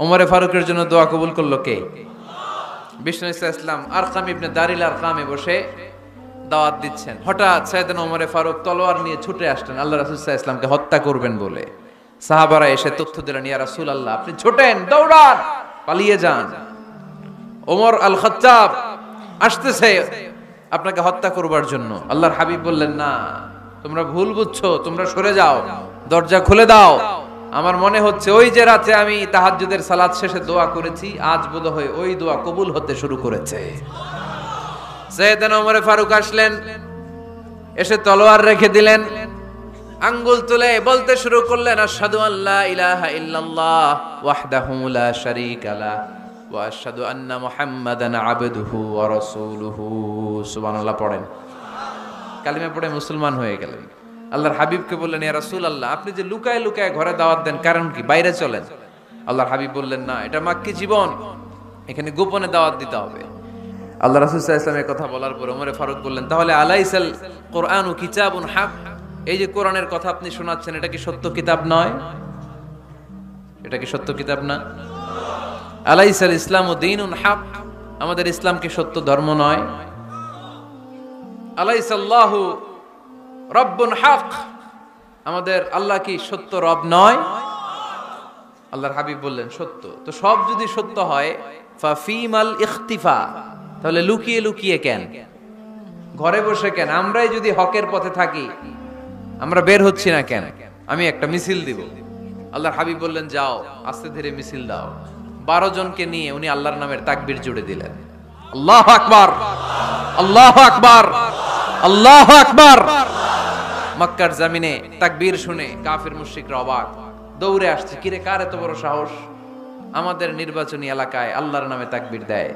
ওমরে ফারুকের জন্য দোয়া কবুল করলো কে? বিষ্ণু ইসলাম আরকাম ইবনে দারিল আরকামে বসে দাওয়াত দিচ্ছেন। হঠাৎ সাইয়েদনা ওমরে ফারুক তলোয়ার নিয়ে ছুটে আসলেন আল্লাহ রাসূল সাল্লাল্লাহু আলাইহি ওয়াসাল্লামকে হত্যা করবেন বলে। সাহাবারা এসে তথ্য দিলেন, ইয়া রাসূলুল্লাহ আপনি ছোটেন, দৌড়ান, পালিয়ে যান, ওমর আল খাত্তাব আসতেছে আপনাকে হত্যা করবার জন্য। আল্লাহর হাবিব বললেন, না তোমরা ভুল বুঝছো, তোমরা সরে যাও, দরজা খুলে দাও। আমার মনে হচ্ছে ওই যে রাতে আমি তাহাজ্জুদের সালাত শেষে দোয়া করেছি, আজ বোধহয় ওই দোয়া কবুল হতে শুরু করেছে। সাইয়েদনা ওমর ফারুক আসলেন, এসে তলোয়ার রেখে দিলেন, আঙ্গুল তুলে বলতে শুরু করলেন, আশহাদু আল্লা ইলাহা ইল্লাল্লাহ ওয়াহদাহু লা শারীকা লাহ ওয়া আশহাদু আন্না মুহাম্মাদান আবদুহু ওয়া রাসূলুহু। সুবহানাল্লাহ পড়েন। কালিমা পড়ে মুসলমান হয়ে গেলেন। আল্লাহর হাবিবকে বললেন, ইয়া রাসূলুল্লাহ আপনি যে লুকায় লুকায় ঘরে দাওয়াত দেন, কারণ কি? বাইরে চলেন। আল্লাহর হাবিব বললেন, না এটা মাক্কি জীবন, এখানে গোপনে দাওয়াত দিতে হবে। আল্লাহ রাসূল সাল্লাল্লাহু আলাইহি ওয়াসাল্লামের কথা বলার পর ওমর ফারুক বললেন, তাহলে আলাইসাল কুরআনু কিতাবুন হক, এই যে কোরআনের কথা আপনি শোনাচ্ছেন এটা কি সত্য কিতাব নয়? এটা কি সত্য কিতাব না? আলাইসাল ইসলামু দীনুন হক, আমাদের ইসলাম কি সত্য ধর্ম নয়? আলাইসাল্লাহু রব্বুন হক, আমাদের আল্লাহ কি সত্য রব নয়? আল্লাহর হাবিব বললেন, সত্য। তো সব যদি সত্য হয় ফাফিমাল ইখতিফা, তাহলে লুকিয়ে লুকিয়ে কেন, ঘরে বসে কেন? আমরাই যদি হকের পথে থাকি আমরা বের হচ্ছি না কেন? আমি একটা মিছিল দিব। আল্লাহর হাবিব বললেন, যাও আস্তে ধীরে মিছিল দাও। 12 জনকে নিয়ে উনি আল্লাহর নামের তাকবীর জুড়ে দিলেন। আল্লাহু আকবার, আল্লাহু আকবার, আল্লাহু আকবার। মক্কার জমিনে তাকবীর শুনে কাফির মুশরিকরা অবাক, দৌড়ে আসছে, কিরে কার এত বড় সাহস আমাদের নির্বাচনী এলাকায় আল্লাহর নামে তাকবীর দেয়।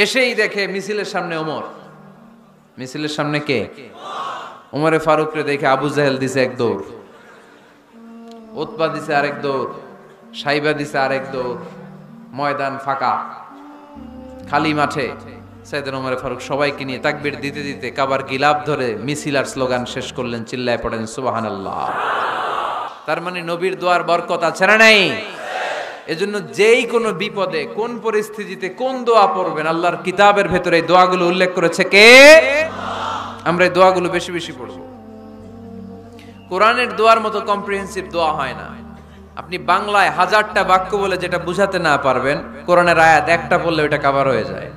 এসেই দেখে মিছিলের সামনে ওমর। মিছিলের সামনে কে? ওমরে ফারুকরে দেখে আবু জাহেল দিছে এক দৌড়, উতবা দিছে আরেক দৌড়, সাইবা দিছে আরেক দৌড়। ময়দান ফাঁকা, খালি মাঠে সাইয়েদনা ওমর ফারুক সবাইকে নিয়ে তাকবীর দিতে দিতে কাবার গিলাফ ধরে মিছিল আর স্লোগান শেষ করলেন। চিল্লায় পড়েন সুবহানাল্লাহ। তার মানে নবীর দোয়ার বরকত আছে না নাই? এজন্য যেই কোনো বিপদে কোন পরিস্থিতিতে কোন দোয়া পড়বেন, আল্লাহর কিতাবের ভেতরে এই দোয়াগুলো উল্লেখ করেছে কে? আমরা এই দোয়াগুলো বেশি বেশি পড়ব। কোরআনের দোয়ার মতো কম্প্রিহেন্সিভ দোয়া হয় না। আপনি বাংলায় 1000টা বাক্য বলে যেটা বুঝাতে না পারবেন, কোরআনের আয়াত একটা পড়লে ওটা কভার হয়ে যায়,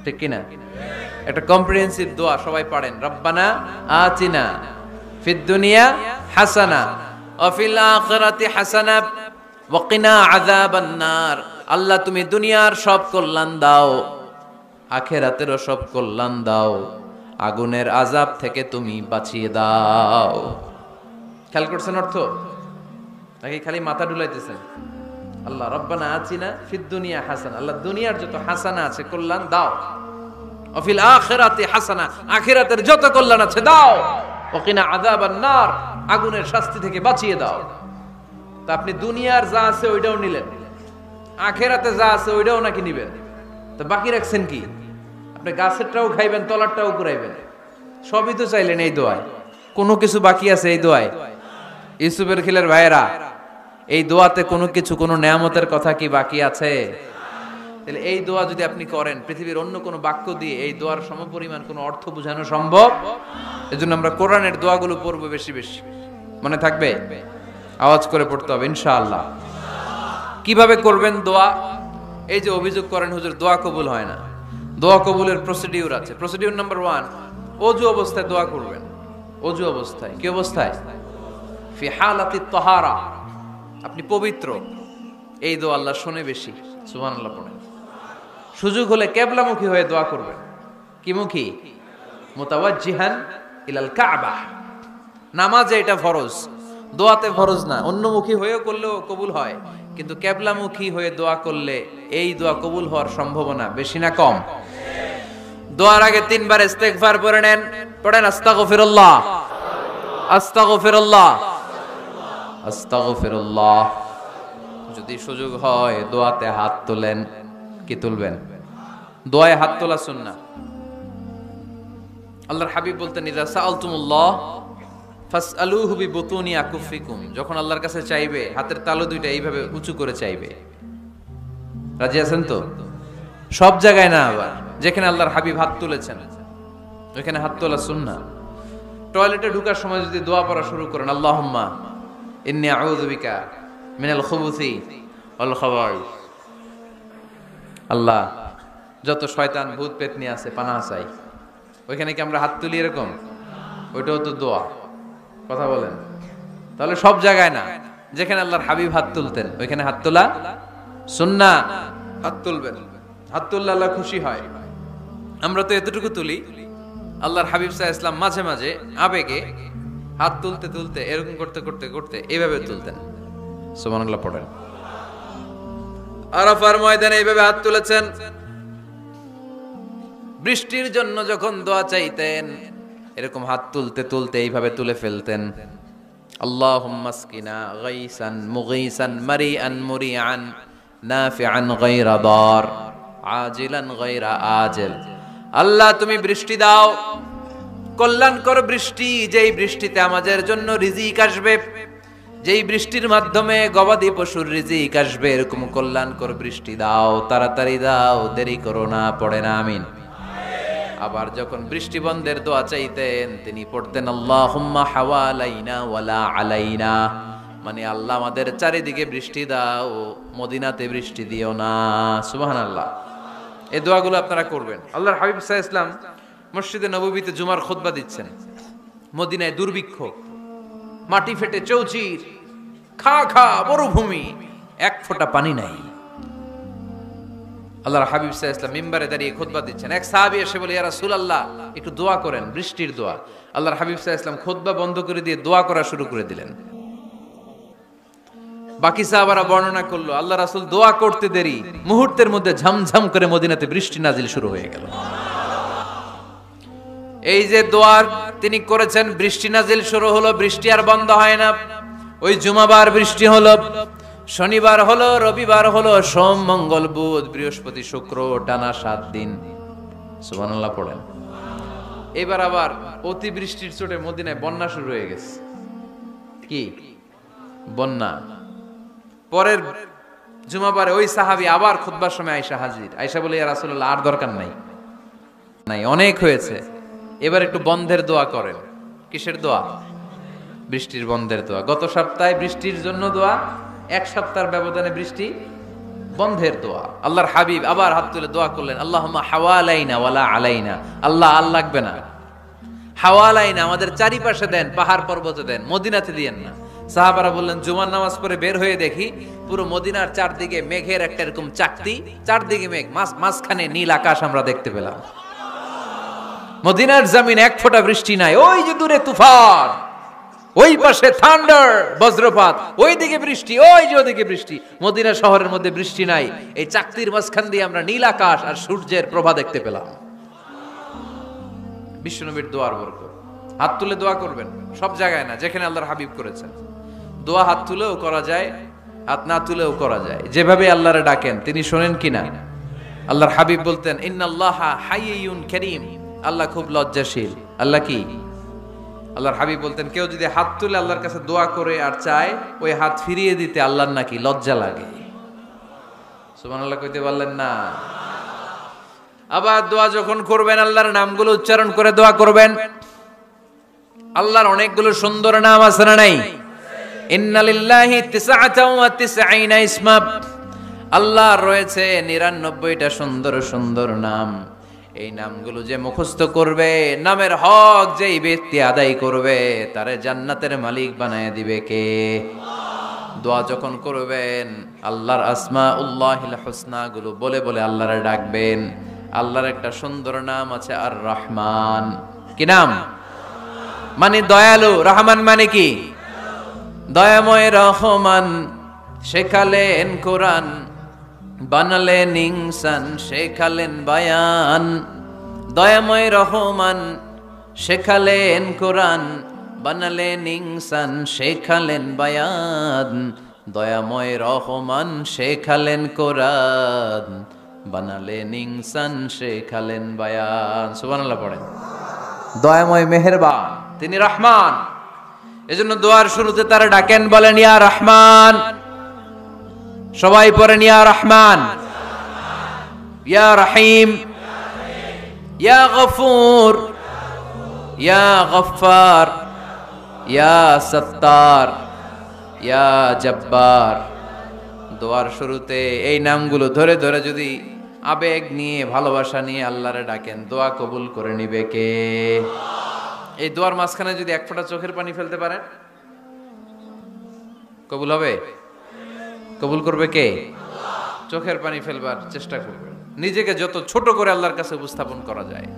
ঠিক কি না? একটা কম্প্রিহেন্সিভ দোয়া সবাই পড়েন, রব্বানা আতিনা ফিদ দুনিয়া হাসানা ওয়া ফিল আখিরাতি হাসানা ওয়া কিনা আযাবান নার। আল্লাহ তুমি দুনিয়ার সব কল্যাণ দাও, আখিরাতেরও সব কল্যাণ দাও, আগুনের আযাব থেকে তুমি বাঁচিয়ে দাও। খেয়াল করছেন অর্থ নাকি খালি মাথা ডুলাইতেছেন? আল্লাহ রব্বানা আতিনা ফিদ দুনিয়া হাসানা, আল্লাহ দুনিয়ার যত হাসানা আছে কল্যাণ দাও, ওয়া ফিল আখিরাতি হাসানা, আখিরাতের যত কল্যাণ আছে দাও, ওয়া কিনা আযাবান নার, আগুনের শাস্তি থেকে বাঁচিয়ে দাও। তা আপনি দুনিয়ার যা আছে ওইটাও নিলেন, আখিরাতে যা আছে ওইটাও নাকি নিবেন, তো বাকি রাখছেন কি? আপনি গাছেরটাও খাইবেন, তলারটাও কুড়াইবেন, সবই তো চাইলেন এই দোয়ায়। কোনো কিছু বাকি আছে এই দোয়ায়? ইউসুফের খিলের ভাইয়েরা, এই দোয়াতে কোনো কিছু, কোনো নেয়ামতের কথা কি বাকি আছে? তাহলে এই দোয়া যদি আপনি করেন, পৃথিবীর অন্য কোনো বাক্য দিয়ে এই দোয়ার সমপরিমাণ কোনো অর্থ বোঝানো সম্ভব? এজন্য আমরা কোরআনের দোয়াগুলো পড়বো বেশি বেশি। মনে থাকবে? আওয়াজ করে পড়তে হবে ইনশাআল্লাহ। কিভাবে করবেন দোয়া? এই যে অভিযোগ করেন হুজুর দোয়া কবুল হয় না, দোয়া কবুলের প্রসিডিউর আছে। প্রসিডিউর নাম্বার 1, ওযু অবস্থায় দোয়া করবেন। ওযু অবস্থায়, কি অবস্থায়? ফি হালাতিত তাহারা, আপনি পবিত্র, এই দোয়া আল্লাহ শুনে বেশি। সুবহানাল্লাহ পড়েন। সুযোগ হলে কিবলামুখী হয়ে দোয়া করবেন। কি মুখী? মুতাওয়াজ্জিহান ইলাল কাবা। নামাজে এটা ফরজ, দোয়াতে ফরজ না। অন্যমুখী হয়েও করলেও কবুল হয়, কিন্তু কিবলামুখী হয়ে দোয়া করলে এই দোয়া কবুল হওয়ার সম্ভাবনা বেশি না কম? দোয়ার আগে 3 বার ইস্তেগফার পড়ে নেন। পড়েন আস্তাগফিরুল্লাহ, আস্তাগফিরুল্লাহ, আস্তাগফিরুল্লাহ। যদি সুযোগ হয় দোয়াতে হাত তোলেন। কি তুলবেন? দোয়ায় হাত তোলা সুন্নাহ। আল্লাহর হাবিব বলতেন, ইযা সাআলতুমুল্লাহ ফাসআলুহু বিবুতুনি আকুফিকুম, যখন আল্লাহর কাছে চাইবে হাতের তালু দুইটা এইভাবে উঁচু করে চাইবে। রাজি আছেন তো? সব জায়গায় না, আবার যেখানে আল্লাহর হাবিব হাত তুলেছেন ওইখানে হাত তোলা সুন্নাহ। টয়লেটে ঢোকার সময় যদি দোয়া পড়া শুরু করেন, আল্লাহুম্মা ইন্নী আউযু বিকা মিনাল খুবুসি ওয়াল খাবাইস, আল্লাহ যত শয়তান ভূত পেতনি আছে পানাহ চাই, ওইখানে কি আমরা হাত তুলি এরকম? ওইটাও তো দোয়া। কথা বলেন। তাহলে সব জায়গায় না, যেখানে আল্লাহর হাবিব হাত তুলতেন ওইখানে হাত তোলা সুন্নাহ। হাত তুলবেন, হাত তুললে আল্লাহ খুশি হয়। আমরা তো এতটুকু তুলি, আল্লাহর হাবিব সাল্লাল্লাহু আলাইহি ওয়াসাল্লাম মাঝে মাঝে আবেগে হাত তুলতে তুলতে এরকম করতে করতে করতে এইভাবে তুলতেন। সুবহানাল্লাহ পড়েন। আরাফার ময়দানে এইভাবে হাত তুলেছেন। বৃষ্টির জন্য যখন দোয়া চাইতেন এরকম হাত তুলতে তুলতে এইভাবে তুলে ফেলতেন। আল্লাহুম্মা আসকিনা গাইসান মুগীসান মারিআন মুরিআন নাফিআন গায়রা দার আজিলান গায়রা আজিল। আল্লাহ তুমি বৃষ্টি দাও, কল্যাণকর বৃষ্টি, যেই বৃষ্টিতে আমাদের জন্য রিজিক আসবে, যেই বৃষ্টির মাধ্যমে গবাদি পশুর রিজিক আসবে, এরকম কল্যাণকর বৃষ্টি দাও, তাড়াতাড়ি দাও, দেরি করো না। পড়ে না আমিন। আবার যখন বৃষ্টি বন্ধের দোয়া চাইতেন তিনি পড়তেন আল্লাহুম্মা হাওয়ালাইনা ওয়ালা আলাইনা, মানে আল্লাহ আমাদের চারিদিকে বৃষ্টি দাও, মদিনাতে বৃষ্টি দিও না। সুবহানাল্লাহ। এই দোয়াগুলো আপনারা করবেন। আল্লাহর হাবিব সাল্লাল্লাহু আলাইহি ওয়াসাল্লাম মসজিদে নববীতে জুমার খুতবা দিচ্ছেন। মদিনায় দুর্ভিক্ষ, মাটি ফেটে চৌচির, খা খা মরুভূমি, এক ফোঁটা পানি নাই। আল্লাহর হাবিব সাল্লাল্লাহু আলাইহি ওয়াসাল্লাম মিম্বারে দাঁড়িয়ে খুতবা দিচ্ছেন। এক সাহাবী এসে বলে, ইয়া রাসূলুল্লাহ একটু দোয়া করেন, বৃষ্টির দোয়া। আল্লাহর হাবিব সাল্লাল্লাহু আলাইহি ওয়াসাল্লাম খুতবা বন্ধ করে দিয়ে দোয়া করা শুরু করে দিলেন। বাকি সাহাবারা বর্ণনা করলো আল্লাহ রাসূল দোয়া করতে দেরি, মুহূর্তের মধ্যে ঝমঝম করে মদিনাতে বৃষ্টি নাজিল শুরু হয়ে গেল। এই যে দোয়ার তিনি করেছেন, বৃষ্টি নাজিল শুরু হলো, বৃষ্টি আর বন্ধ হয় না। ওই জুমাবার বৃষ্টি হলো, শনিবার হলো, রবিবার হলো, সোম মঙ্গল বুধ বৃহস্পতি শুক্র, টানা 7 দিন। সুবহানাল্লাহ পড়েন। এবার আবার অতি বৃষ্টির চোটে মদিনায় বন্যা শুরু হয়ে গেছে। কি বন্যা? পরের জুমাবারে ওই সাহাবী আবার খুতবার সময় আয়েশা হাজির। আয়েশা বলে, ইয়া রাসূলুল্লাহ আর দরকার নাই, অনেক হয়েছে, এবার একটু বন্ধের দোয়া করেন। কিসের দোয়া? বৃষ্টির বন্ধের দোয়া। গত সপ্তাহে বৃষ্টির জন্য দোয়া, এক সপ্তাহের ব্যবধানে বৃষ্টি বন্ধের দোয়া। আল্লাহর হাবিব আবার হাত তুলে দোয়া করলেন, আল্লাহুম্মা হাওয়ালাইনা ওয়ালা আলাইনা, আল্লাহ আর লাগবে না, হাওয়ালাইনা আমাদের চারিপাশে দেন, পাহাড় পর্বতে দেন, মদিনাতে দিয়েন না। সাহাবারা বললেন, জুমার নামাজ পড়ে বের হয়ে দেখি পুরো মদিনার চারদিকে মেঘের একটা এরকম চাকতি, চারদিকে মেঘ, মাঝখানে নীল আকাশ আমরা দেখতে পেলাম। মদিনার জমিন এক ফোঁটা বৃষ্টি নাই। ওই যে দূরে তুফান, ওই পাশে থান্ডার বজ্রপাত, ওই দিকে বৃষ্টি, ওই যে ওদিকে বৃষ্টি। মদিনা শহরের মধ্যে বৃষ্টি নাই, এই চাকতির মাঝখান দিয়ে আমরা নীল আকাশ আর সূর্যের প্রভা দেখতে পেলাম। বিশ্বনবীর দোয়ার বরকত। হাত তুলে দোয়া করবেন, সব জায়গায় না, যেখানে আল্লাহর হাবিব করেছেন। দোয়া হাত তুলেও করা যায়, হাত না তুলেও করা যায়। যেভাবে আল্লাহরে ডাকেন তিনি শোনেন কিনা। আল্লাহর হাবিব বলতেন, ইন্নাল্লাহা হাইয়ুন কারীম, আল্লাহ খুব লজ্জাশীল। আল্লাহ কি? আল্লাহর হাবিব বলতেন, কেউ যদি হাত তুলে আল্লাহর কাছে দোয়া করে আর চায়, ওই হাত ফিরিয়ে দিতে আল্লাহর নাকি লজ্জা লাগে। সুবহানাল্লাহ কইতে পারলেন না? আবার দোয়া যখন করবেন আল্লাহর নামগুলো উচ্চারণ করে দোয়া করবেন। আল্লাহর অনেকগুলো সুন্দর নাম আছে না নাই? ইন্নালিল্লাহি 99 ইসমা, আল্লাহর রয়েছে 99টা সুন্দর সুন্দর নাম। এই নামগুলো যে মুখস্থ করবে, নামের হক যেই ব্যক্তি আদায় করবে, তারে জান্নাতের মালিক বানায় দিবে কে? দোয়া যখন করবেন আল্লাহর আসমাউল্লাহিল হুসনা গুলো বলে বলে আল্লাহরে ডাকবেন। আল্লাহর একটা সুন্দর নাম আছে আর রহমান। কি নাম? মানে দয়ালু। রহমান মানে কি? দয়াময়। রহমান শেখালেন কোরআন, বানালেন ইনসান, শেখালেন বায়ান। দয়াময় রহমান শেখালেন কোরআন, বানালেন ইনসান, শেখালেন বায়ান। দয়াময় রহমান শেখালেন কোরআন, বানালেন ইনসান, শেখালেন বায়ান। সুবহানাল্লাহ পড়েন। দয়াময় মেহেরবান, তিনি রহমান। এজন্য দোয়ার শুরুতে তারা ডাকেন, বলেন ইয়া রহমান। সবাই পড়েন ইয়া রহমান। ইয়া রহিম, ইয়া গফুর, ইয়া গফফার, ইয়া সত্তার, ইয়া জব্বার। দোয়ার শুরুতে এই নামগুলো ধরে ধরে যদি আবেগ নিয়ে ভালোবাসা নিয়ে আল্লাহরে ডাকেন, দোয়া কবুল করে নিবে কে? এই দোয়ার মাঝখানে যদি এক ফোঁটা চোখের পানি ফেলতে পারেন, কবুল হবে? কবুল করবে কে? চোখের পানি ফেলবার চেষ্টা করবেন। নিজেকে যত ছোট করে আল্লাহর কাছে উপস্থাপন করা যায়,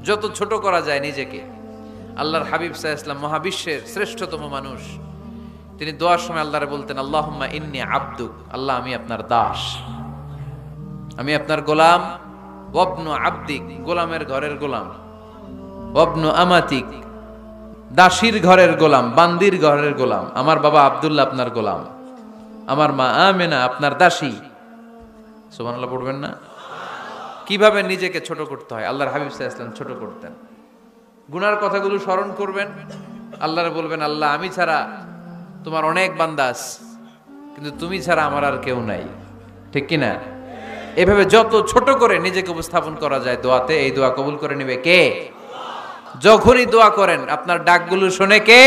যত ছোট করা যায় নিজেকে। আল্লাহর হাবিব সাল্লাল্লাহু আলাইহি ওয়াসাল্লাম মহাবিশ্বের শ্রেষ্ঠতম মানুষ, তিনি দোয়ার সময় আল্লাহরে বলতেন, আল্লাহুম্মা ইন্নী আবদুক, আল্লাহ আমি আপনার দাস, আমি আপনার গোলাম। ওয়াবনু আবদিক, গোলামের ঘরের গোলাম। ওয়াবনু আমাতিক, দাসীর ঘরের গোলাম, বান্দির ঘরের গোলাম। আমার বাবা আব্দুল্লাহ আপনার গোলাম, আমার মা আমেনা আপনার দাসী। সুবহানাল্লাহ পড়বেন না? কিভাবে নিজেকে ছোট করতে হয় আল্লাহর হাবিব সাল্লাল্লাহু আলাইহি ওয়াসাল্লাম ছোট করতেন। গুনার কথাগুলো স্মরণ করবেন, আল্লাহরে বলবেন, আল্লাহ আমি ছাড়া তোমার অনেক বান্দা আছে, কিন্তু তুমি ছাড়া আমার আর কেউ নাই। ঠিক কিনা? এভাবে যত ছোট করে নিজেকে উপস্থাপন করা যায় দোয়াতে, এই দোয়া কবুল করে নেবে কে? যখনই দোয়া করেন আপনার ডাকগুলো শোনে কে?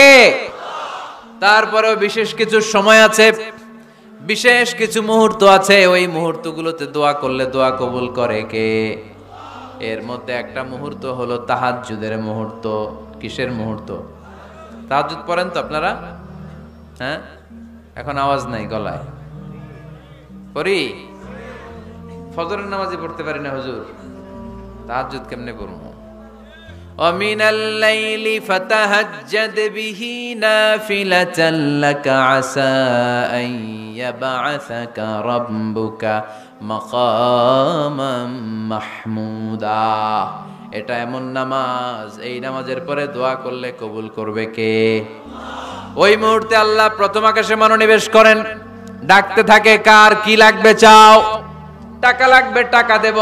তারপরেও বিশেষ কিছু সময় আছে, বিশেষ কিছু মুহূর্ত আছে, ওই মুহূর্তগুলোতে দোয়া করলে দোয়া কবুল করে কে? এর মধ্যে একটা মুহূর্ত হলো তাহাজ্জুদের মুহূর্ত। কিসের মুহূর্ত? তাহাজ্জুদ পড়েন তো আপনারা? হ্যাঁ, এখন আওয়াজ নাই গলায়। পড়ি? ফজরের নামাজই পড়তে পারি না হুজুর, তাহাজ্জুদ কেমনে পড়বো? ومن الليل فتهجد به نافلة لك عسى أن يبعثك ربك مقاما محمودا। এটা এমন নামাজ, এই নামাজের পরে দোয়া করলে কবুল করবে কে? ওই মুহূর্তে আল্লাহ প্রথম আকাশে মনোনিবেশ করেন, ডাকতে থাকে, কার কি লাগবে চাও? টাকা লাগবে টাকা দেব,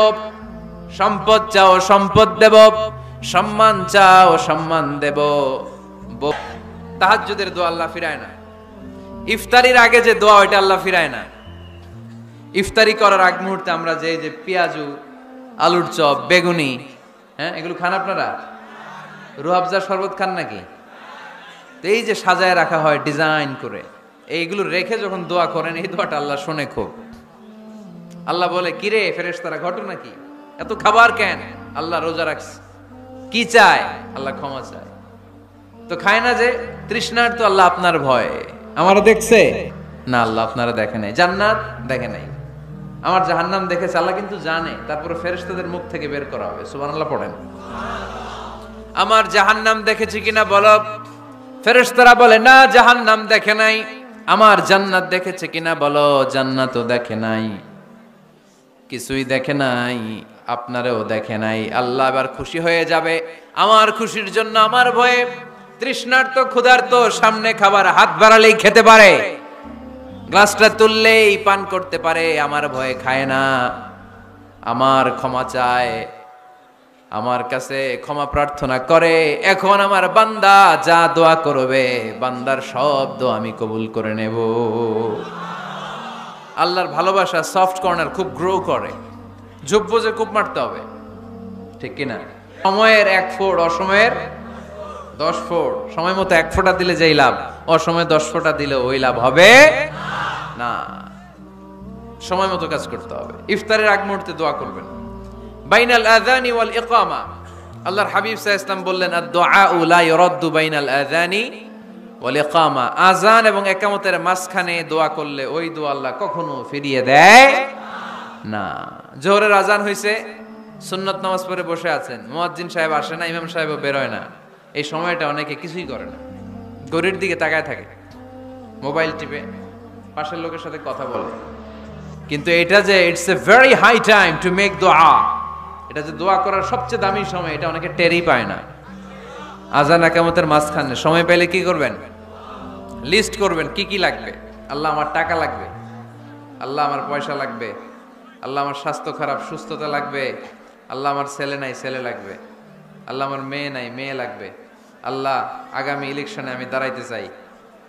সম্পদ চাও সম্পদ দেব, সম্মান চাও সম্মান দেব। তাহাজ্জুদের দোয়া আল্লাহ ফিরায় না। ইফতারির আগে যে দোয়া ওইটা আল্লাহ ফিরায় না। ইফতারি করার আগ মুহূর্তে আমরা যে পেঁয়াজু, আলুর চপ, বেগুনি, হ্যাঁ এগুলো খান আপনারা? রুহাবজার শরবত খান নাকি? এই যে সাজায় রাখা হয় ডিজাইন করে, এইগুলো রেখে যখন দোয়া করেন, এই দোয়াটা আল্লাহ শোনে খুব। আল্লাহ বলে, কিরে ফেরেশতারা ঘটনা কি, এত খাবার কেন? আল্লাহ রোজা রাখছে। কি চায়? আল্লাহ ক্ষমা চায়। তো খায় না যে তৃষ্ণার, তো আল্লাহ আপনার ভয়। আমারও দেখছে না, আল্লাহ আপনারা দেখে নাই। জান্নাত দেখে নাই, আমার জাহান্নাম দেখেছে আল্লাহ কিন্তু জানে। তারপরে ফেরেশতাদের মুখ থেকে বের করা হবে। সুবহানাল্লাহ পড়েন। আমার জাহান্নাম দেখেছি কিনা বলো? ফেরেশতারা বলে না, জাহান্নাম দেখে নাই। আমার জান্নাত দেখেছে কিনা বলো? জান্নাতও দেখে নাই, কিছুই দেখে নাই, আপনারেও দেখে নাই। আল্লাহ এবার খুশি হয়ে যাবে। আমার খুশির জন্য আমার ভয়ে তৃষ্ণার্ত ক্ষুধার্ত সামনে খাবার হাত বাড়ালেই খেতে পারে, গ্লাসটা তুললেই পান করতে পারে, আমার ভয়ে খায় না। আমার ক্ষমা চায়, আমার কাছে ক্ষমা প্রার্থনা করে। এখন আমার বান্দা যা দোয়া করবে, বান্দার সব দোয়া আমি কবুল করে নেব। আল্লাহর ভালোবাসা সফট কর্নার খুব গ্রো করে, ঝোপ বোঝে খুব মারতে হবে। ঠিক কিনা? সময়ের 1 ফোঁট, অসময়ের 10 ফোঁট। সময় মতো 1 ফোঁটা দিলে যেই লাভ, অসময়ে 10 ফোঁটা দিলে ওই লাভ হবে না। সময় মতো কাজ করতে হবে। ইফতারের আগ মুহূর্তে দোয়া করবেন। বাইনাল আযানি ওয়াল ইকামা, আল্লাহর হাবিব সাল্লাল্লাহু আলাইহি ওয়াসাল্লাম বললেন, আদ-দুআউ লা ইউরাদ্দু বাইনাল আযানি ওয়াল ইকামা। আযান এবং ইকামতের মাঝখানে দোয়া করলে ওই দোয়া আল্লাহ কখনো ফিরিয়ে দেয় না। জোহরের আযান হইছে, সুন্নাত নামাজ পড়ে বসে আছেন, মুয়াজ্জিন সাহেব আসে না, ইমাম সাহেবও বের হয় না। এই সময়টা অনেকে কিছুই করে না, ঘড়ির দিকে তাকায় থাকে, মোবাইল টিপে, পাশের লোকের সাথে কথা বলে। কিন্তু এটা যে it's a very high time to make দোয়া, এটা যে দোয়া করার সবচেয়ে দামি সময়, এটা অনেকে টেরই পায় না। আযান ইকামতের মাঝখানে সময় পেলে কি করবেন? লিস্ট করবেন কি কি লাগবে। আল্লাহ আমার টাকা লাগবে, আল্লাহ আমার পয়সা লাগবে, আল্লাহ আমার স্বাস্থ্য খারাপ সুস্থতা লাগবে, আল্লাহ আমার ছেলে নাই ছেলে লাগবে, আল্লাহ আমার মেয়ে নাই মেয়ে লাগবে, আল্লাহ আগামী ইলেকশনে আমি দাঁড়াইতে চাই,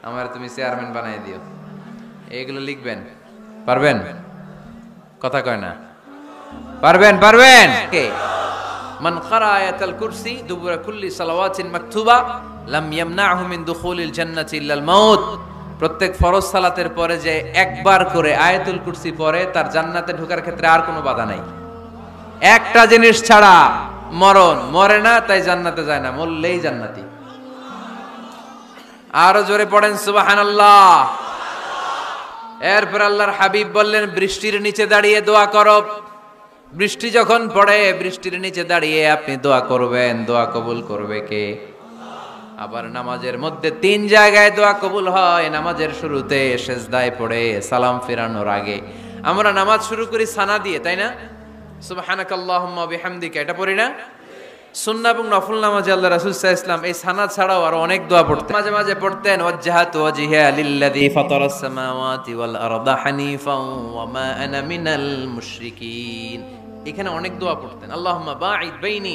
আমার তুমি চেয়ারম্যান বানাই দিও। এইগুলো লিখবেন, পারবেন? কথা কয় না। পারবেন পারবেন কে? মান ক্বারা আয়াতাল কুরসি দুবুরা কুল্লি সালাওয়াতিন মাকতুবা লাম ইয়ামনাহু মিন দুখুলিল জান্নাতি ইল্লাল মাউত। প্রত্যেক ফরজ সালাতের পরে যে একবার করে আয়াতুল কুরসি পড়ে তার জান্নাতে ঢোকার ক্ষেত্রে আর কোনো বাধা নাই। একটা জিনিস ছাড়া, মরণ। মরে না তাই জান্নাতে যায় না, মরলেই জান্নাতি। আরো জোরে পড়েন সুবহানাল্লাহ। এরপর আল্লাহর হাবিব বললেন, বৃষ্টির নিচে দাঁড়িয়ে দোয়া করো। বৃষ্টি যখন পড়ে বৃষ্টির নিচে দাঁড়িয়ে আপনি দোয়া করবেন, দোয়া কবুল করবে কে? আবার নামাজের মধ্যে 3 জায়গায় দোয়া কবুল হয়। নামাজের শুরুতে, সেজদায় পড়ে, সালাম ফেরানোর আগে। আমরা নামাজ শুরু করি সানা দিয়ে, তাই না? সুবহানাকাল্লাহুম্মা বিহামদিকা, এটা পড়ি না? সুন্নাহ এবং নফল নামাজে আল্লাহ রাসূল সাল্লাল্লাহু আলাইহি ওয়াসাল্লাম এই সানা ছাড়াও আরো অনেক দোয়া পড়তেন। মাঝে মাঝে পড়তেন ওয়াজহাতু ওয়াজহিয়া লিল্লাযী ফাতারাস সামাওয়াতি ওয়াল আরদা হানিফাও ওয়া মা আনা মিনাল মুশরিকিন। এখানে অনেক দোয়া পড়তেন। আল্লাহুম্মা বাঈদ বাইনি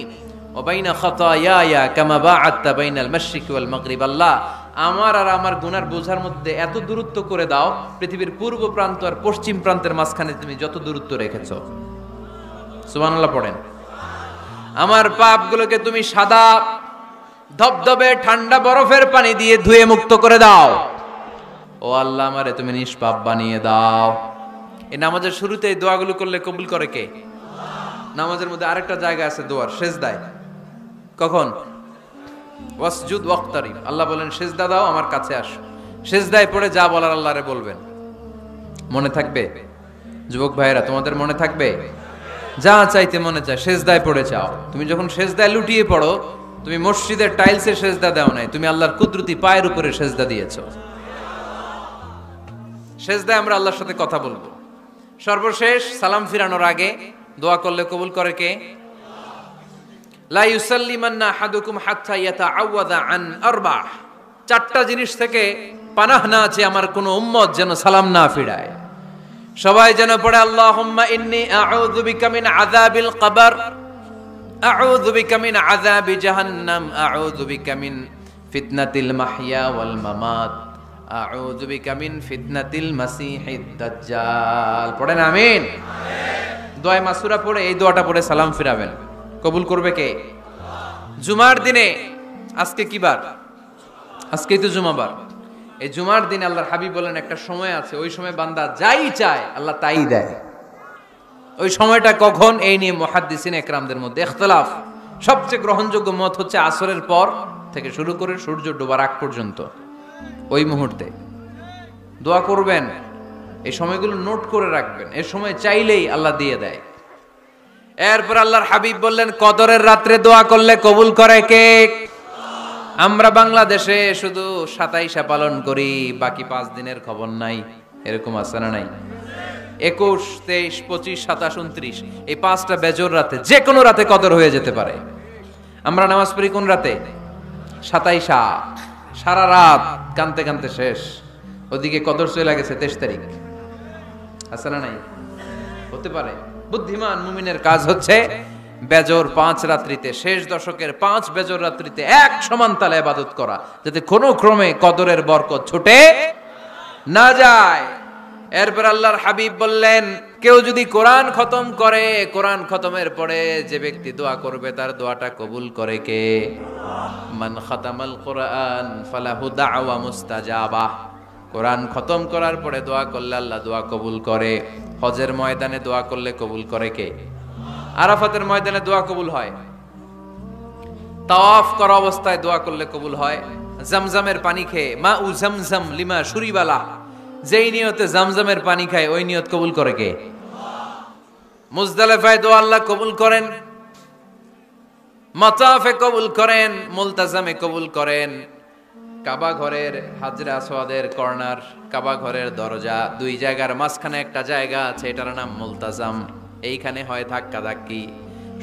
ওয়া বাইনা খাতায়ায়া কামা বাআদতা বাইনাল মাশরিকি ওয়াল মাগরিব। আল্লাহ, আমার আর আমার গুনার বোঝার মধ্যে এত দূরত্ব করে দাও, পৃথিবীর পূর্ব প্রান্ত আর পশ্চিম প্রান্তের মাঝখানে তুমি যত দূরত্ব রেখেছো। সুবহানাল্লাহ পড়েন। আমার পাপগুলোকে তুমি সাদা ধবধবে ঠান্ডা বরফের পানি দিয়ে ধুয়ে মুক্ত করে দাও। ও আল্লাহ, আমারে তুমি নিষ্পাপ বানিয়ে দাও। এই নামাজের শুরুতে এই দোয়াগুলো করলে কবুল করে কে? নামাজের মধ্যে আরেকটা জায়গা আছে দোয়ার, সেজদায়। কখন? ওয়াসজুদ ওয়াক্তারিব। আল্লাহ বলেন সেজদা দাও, আমার কাছে আসো। সেজদায় পড়ে যা বলার আল্লাহরে বলবেন। মনে থাকবে? যুবক ভাইয়েরা, তোমাদের মনে থাকবে? যা চাইতে মনে চায় সেজদায় পড়ে চাও। তুমি যখন সেজদায় লুটিয়ে পড়ো, তুমি মসজিদের টাইলসে সেজদা দাও নাই, তুমি আল্লাহর কুদরতি পায়ের উপরে সেজদা দিয়েছো। সেজদায় আমরা আল্লাহর সাথে কথা বলবো। সর্বশেষ সালাম ফিরানোর আগে দোয়া করলে কবুল করে কে? লা ইউসাল্লিমান্না আহাদুকুম হাত্তা ইয়াতাআওয়াযা আন আরবা। 4টা জিনিস থেকে পানাহ না আছে আমার কোন উম্মত যেন সালাম না ফিরায়। সবাই যেন পড়ে আল্লাহুম্মা ইন্নী আউযু বিকা মিন আযাবিল কবর, আউযু বিকা মিন আযাবি জাহান্নাম, আউযু বিকা মিন ফিতনাতিল মাহইয়া ওয়াল মামাত, আউযু বিকা মিন ফিতনাতিল মাসিহিদ দাজ্জাল। পড়েন আমিন। দোয়া মাসুরা পড়ে এই দোয়াটা পড়ে সালাম ফিরাবেন। কবুল করবে কে? জুমার দিনে, আজকে কি বার? আজকেই তো জুমাবার। এই জুমার দিন আল্লাহর হাবিব বলেন একটা সময় আছে, ওই সময় বান্দা যাই চায় আল্লাহ তাই দেয়। ওই সময়টা কখন? এই নিয়ে মুহাদ্দিসিন একরামদের মধ্যে ইখতিলাফ। সবচেয়ে গ্রহণযোগ্য মত হচ্ছে আসরের পর থেকে শুরু করে সূর্য ডোবার আগ পর্যন্ত। ওই মুহূর্তে দোয়া করবেন। এই সময়গুলো নোট করে রাখবেন, এই সময় চাইলেই আল্লাহ দিয়ে দেয়। এরপর আল্লাহর হাবিব বললেন কদরের রাত্রে দোয়া করলে কবুল করে কে? আমরা বাংলাদেশে শুধু 27 পালন করি, বাকি 5 দিনের খবর নাই। এরকম আছে না নাই? 21, 23, 25, 27, 29 এই 5টা বেজোর রাতে, যে কোনো রাতে কদর হয়ে যেতে পারে। আমরা নামাজ পড়ি কোন রাতে? 27। সারা রাত কানতে কানতে শেষ, ওদিকে কদর চলে গেছে 23 তারিখ। আছে না নাই? হতে পারে। বুদ্ধিমান মুমিনের কাজ হচ্ছে বেজর 5 রাত্রিতে, শেষ দশকের 5 বেজর রাত্রিতে এক সমান তালে ইবাদত করা, যাতে কোনো ক্রমে কদরের বরকত ছুটে না যায়। এরপর আল্লাহর হাবিব বললেন কেউ যদি কোরআন খতম করে, কোরআন খতমের পরে যে ব্যক্তি দোয়া করবে তার দোয়াটা কবুল করে কে? মান খাতামাল কোরআন ফালাহু দাওয়া মুস্তাজাবা। কোরআন খতম করার পরে দোয়া করলে আল্লাহ দোয়া কবুল করে। হজের ময়দানে দোয়া করলে কবুল করে কে? আরাফাতের ময়দানে দোয়া কবুল হয়। তাওয়াফ করা অবস্থায় দোয়া করলে কবুল হয়। জামজামের পানি খেয়ে, মা উ জামজাম লিমা শুরিবালা, যেই নিয়তে জামজামের পানি খায় ওই নিয়ত কবুল করে কে? মুজদালিফায় দোয়া আল্লাহ কবুল করেন, মাতাফে কবুল করেন, মুলতাজামে কবুল করেন। কাবা ঘরের হাজরা আসওয়াদের কর্নার, কাবা ঘরের দরজা, 2 জায়গার মাঝখানে একটা জায়গা আছে, এটার নাম মুলতাজাম। এইখানে হয় ধাক্কা ধাক্কি।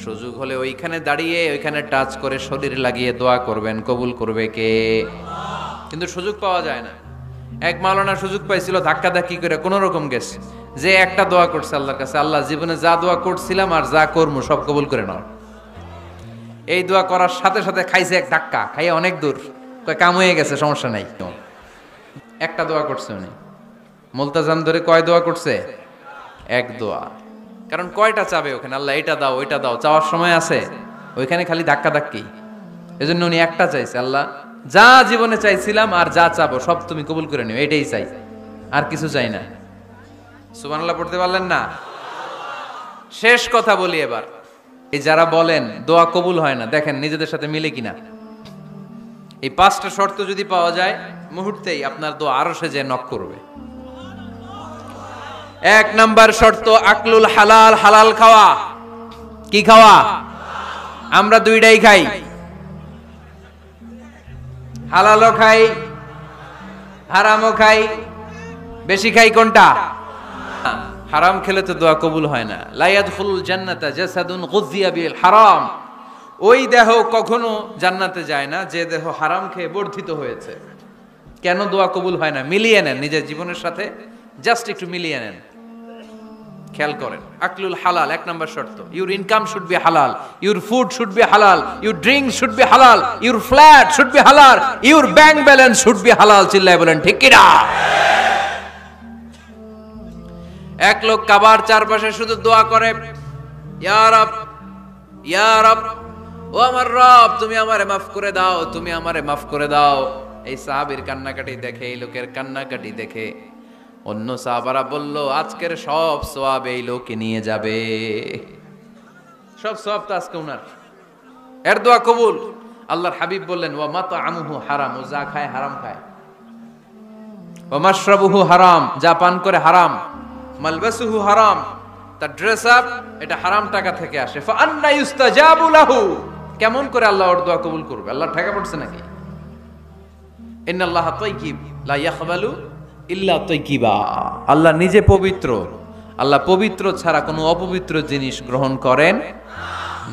সুযোগ হলে ওইখানে দাঁড়িয়ে ওইখানে টাচ করে শরীর লাগিয়ে দোয়া করবেন, কবুল করবে কে? কিন্তু সুযোগ পাওয়া যায় না। এক মাওলানা সুযোগ পাইছিল, ধাক্কা ধাক্কি করে কোন রকম গেছে, যে একটা দোয়া করছে আল্লাহর কাছে, আল্লাহ জীবনে যা দোয়া করছিলাম আর যা করবো সব কবুল করে নাও। এই দোয়া করার সাথে সাথে খাইছে এক ধাক্কা, খাইয়ে অনেক দূর, কাম হয়ে গেছে, সমস্যা নাই। একটা দোয়া করছে উনি, মুলতাজাম ধরে কয় দোয়া করছে? এক দোয়া। কারণ কয়টা চাবে ওখানে, আল্লাহ এটা দাও ওইটা দাও, চাওয়ার সময় আছে ওইখানে, খালি ধাক্কা ধাক্কি। এজন্য উনি একটা চাইছে, আল্লাহ যা জীবনে চাইছিলাম আর যা চাবো সব তুমি কবুল করে নিও, এটাই চাই, আর কিছু চাই না। সুবহানাল্লাহ পড়তে পারলেন না? শেষ কথা বলি এবার, এই যারা বলেন দোয়া কবুল হয় না, দেখেন নিজেদের সাথে মিলে কিনা। এই 5টা শর্ত যদি পাওয়া যায়, মুহূর্তেই আপনার দোয়া আরশে যে নক করবে। 1 নাম্বার শর্ত আকলুল হালাল, হালাল খাওয়া। কি খাওয়া? আমরা দুইটাই খাই, হালালও খাই হারামও খাই। বেশি খাই কোনটা? হারাম খেলে তো দোয়া কবুল হয় না। লা ইয়াদখুলুল জান্নাতা জাসাদুন গুযিয়া বিল হারাম। ওই দেহ কখনো জান্নাতে যায় না যে দেহ হারাম খেয়ে বর্ধিত হয়েছে। কেন দোয়া কবুল হয় না? মিলিয়ে নেন নিজের জীবনের সাথে, জাস্ট একটু মিলিয়ে নেন, খেয়াল করেন। আকলুল হালাল 1 নাম্বার শর্ত। ইউর ইনকাম শুড বি হালাল, ইউর ফুড শুড বি হালাল, ইউর ড্রিঙ্ক শুড বি হালাল, ইউর ফ্ল্যাট শুড বি হালাল, your bank balance should be হালাল। চিল্লায় বলেন ঠিক কিনা? এক লোক কাবার চারপাশে শুধু দোয়া করে, ইয়া রব, ইয়া রব, ও আমার রব তুমি আমারে মাফ করে দাও, তুমি আমারে মাফ করে দাও। এই সাহাবীর কান্নাকাটি দেখে, এই লোকের কান্নাকাটি দেখে অন্য সাহাবারা বলল, আজকের সব সওয়াব এই লোকে নিয়ে যাবে, সব সওয়াব তো আজকে উনার। এর দোয়া কবুল। আল্লাহর হাবিব বললেন, ওয়া মাতআমুহু হারাম, ও যা খায় হারাম খায়। ওয়া মাশরাবুহু হারাম, যা পান করে হারাম। মালবাসুহু হারাম, তার ড্রেস আপ এটা হারাম টাকা থেকে আসে। ফা আন্না ইউস্তাজাবু লাহু, কেমন করে আল্লাহ ওর দোয়া কবুল করবে? আল্লাহ ঠেকা পড়ছে নাকি? ইন্নাল্লাহা তাইয়িব লা ইয়াকবালু ইল্লা তাইয়িবা। আল্লাহ নিজে পবিত্র, আল্লাহ পবিত্র ছাড়া কোনো অপবিত্র জিনিস গ্রহণ করেন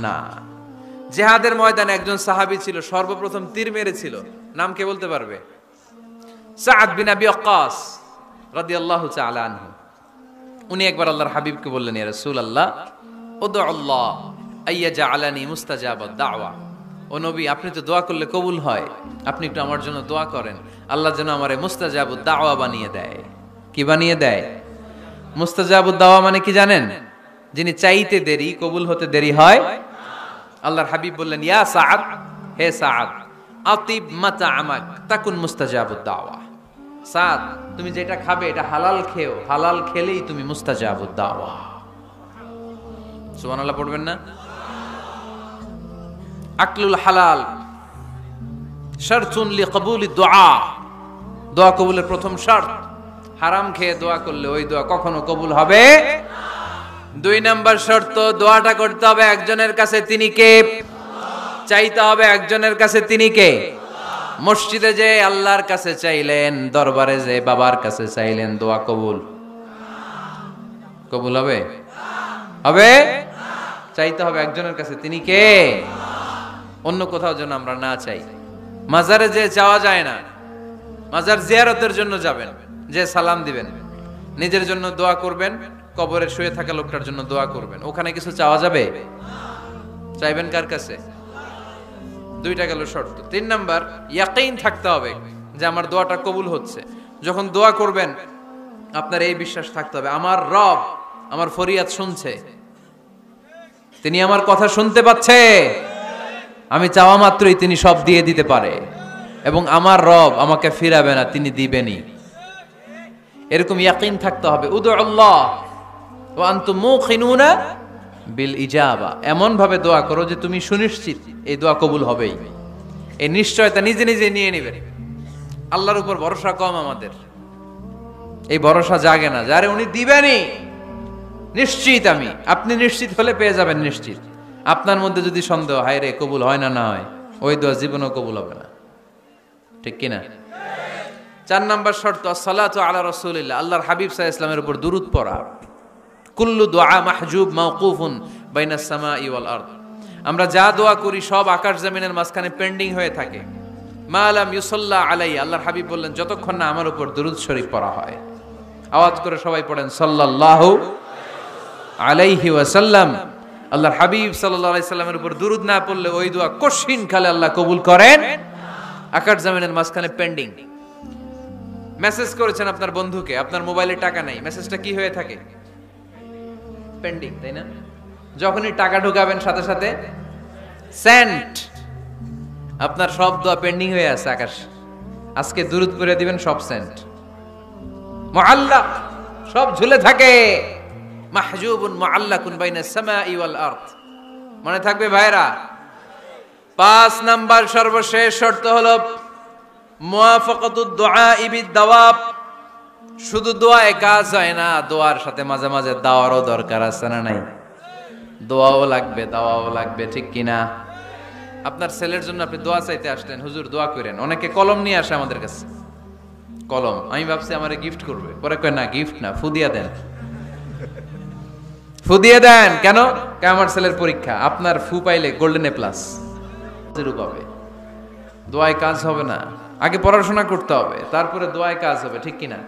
না। জিহাদের ময়দানে একজন সাহাবী ছিল, সর্বপ্রথম তীর মেরেছিল। নাম কে বলতে পারবে? সাআদ বিন আবি ওয়াক্কাস রাদিয়াল্লাহু তাআলা আনহু। উনি একবার আল্লাহর হাবিবকে বললেন, ইয়া রাসূলুল্লাহ উদউ আল্লাহ আইয়াজআলানি মুস্তাজাবাদ দাওয়া। ও নবী, আপনি তো দোয়া করলে কবুল হয়, আপনি একটু আমার জন্য দোয়া করেন, আল্লাহ যেন আমারে মুস্তাজাবুদ দাওয়া বানিয়ে দেয়। কি বানিয়ে দেয়? মুস্তাজাবুদ দাওয়া মানে কি জানেন? যিনি চাইতে দেরি, কবুল হতে দেরি হয়। আল্লাহর হাবিব বললেন, ইয়া সাআদ, হে সাআদ, আতিব মাতআমাক তাকুন মুস্তাজাবুদ দাওয়া। সাদ, তুমি যেটা খাবে এটা হালাল খেও, হালাল খেলেই তুমি মুস্তাজাবুদ দাওয়া। সুবহানাল্লাহ পড়বেন না? আকলুল হালাল শারতুন লিকবুলি দুআ, দোয়া কবুলের প্রথম শর্ত। হারাম খেয়ে দোয়া করলে ওই দোয়া কখনো কবুল হবে। 2 নাম্বার শর্ত, দোয়াটা করতে হবে একজনের কাছে, তিনি কে? চাইতে হবে একজনের কাছে, তিনি কে? মসজিদে যে আল্লাহর কাছে চাইলেন, দরবারে যে বাবার কাছে চাইলেন, দোয়া কবুল কবুল হবে? হবে? চাইতে হবে একজনের কাছে, তিনি কে? অন্য কোথাও যেন আমরা না চাই। মাজারে যে যাওয়া যায় না, মাজার জিয়ারতের জন্য যাবেন, যে সালাম দিবেন, নিজের জন্য দোয়া করবেন, কবরে শুয়ে থাকা লোকটার জন্য দোয়া করবেন। ওখানে কিছু চাওয়া যাবে? চাইবেন কার কাছে? 2টা গেল শর্ত। 3 নাম্বার, ইয়াকিন থাকতে হবে যে আমার দোয়াটা কবুল হচ্ছে। যখন দোয়া করবেন আপনার এই বিশ্বাস থাকতে হবে, আমার রব আমার ফরিয়াদ শুনছে, তিনি আমার কথা শুনতে পাচ্ছে, আমি চাওয়া মাত্রই তিনি সব দিয়ে দিতে পারে, এবং আমার রব আমাকে ফিরাবে না, তিনি দিবেনই। এরকম ইয়াকিন থাকতে হবে। উদু আল্লাহ ওয়া আনতুম মুকিনুনা বিল ইজাবা, এমন ভাবে দোয়া করো যে তুমি সুনিশ্চিত এই দোয়া কবুল হবেই। এই নিশ্চয়তা নিজে নিজে নিয়ে নেবেন। আল্লাহর উপর ভরসা কম আমাদের, এই ভরসা জাগে না যারে উনি দিবেনই, নিশ্চিত আমি। আপনি নিশ্চিত হলে পেয়ে যাবেন নিশ্চিত। আপনার মধ্যে যদি সন্দেহ, হায় রে কবুল হয় না, না হয়, ওই দোয়া জীবনেও কবুল হবে না। ঠিক কিনা? 4 নাম্বার শর্ত, আসসালাতু আলা রাসূলিল্লাহ, আল্লাহর হাবিব সাল্লাল্লাহু আলাইহি ওয়াসাল্লামের উপর দুরূদ পড়া। কুল্লু দুআ মাহজুব মাওকুফুন বাইনাস সামাই ওয়াল আরদ, আমরা যা দোয়া করি সব আকাশ জমিনের মাঝখানে পেন্ডিং হয়ে থাকে। মা লাম ইউসাল্লা আলাইহি, আল্লাহর হাবিব বললেন যতক্ষণ না আমার উপর দুরূদ শরীফ পড়া হয়। আওয়াজ করে সবাই পড়েন সাল্লাল্লাহু আলাইহি ওয়াসাল্লাম। আল্লাহর হাবিব সাল্লাল্লাহু আলাইহি সাল্লামের উপর দুরূদ না পড়লে ওই দোয়া কঠিন কালে আল্লাহ কবুল করেন, আকাশ জমিনের মাঝখানে পেন্ডিং। মেসেজ করেছেন আপনার বন্ধুকে, আপনার মোবাইলে টাকা নাই, মেসেজটা কি হয়ে থাকে? পেন্ডিং, তাই না? যখনই টাকা ঢুকাবেন সাথে সাথে সেন্ট, আপনার সব দোয়া পেন্ডিং হয়ে আছে আকাশ। আজকে দুরূদ করে দিবেন, সব সেন্ট মুআল্লাক, সব ঝুলে থাকে। মাহজুবুন মুআল্লাকুন বাইনাস সামাই ওয়াল আরদ। মনে থাকবে ভাইরা? 5 নাম্বার সর্বশেষ শর্ত হলো মুওয়াফাকাতুদ দুআ বিদ দাওয়াব। শুধু দোয়ায় কাজ হয় না, দোয়ার সাথে মাঝে মাঝে দাওয়ারও দরকার আছে না নাই? দোয়াও লাগবে, দাওয়াও লাগবে, ঠিক কিনা? আপনার ছেলের জন্য আপনি দোয়া চাইতে আসলেন, হুজুর দোয়া করেন। অনেকে কলম নিয়ে আসে আমাদের কাছে, কলম। আমি ভাবছি আমারে গিফট করবে, পরে কয় না, গিফট না, ফু দিয়া দেন, ফু দিয়ে দেন। কেন? আমার ছেলের পরীক্ষা, আপনার ফু পাইলে গোল্ডেন এ প্লাস পাবে। দোয়ায় কাজ হবে না, আগে পড়াশোনা করতে হবে, তারপরে দোয়ায় কাজ হবে, ঠিক কিনা?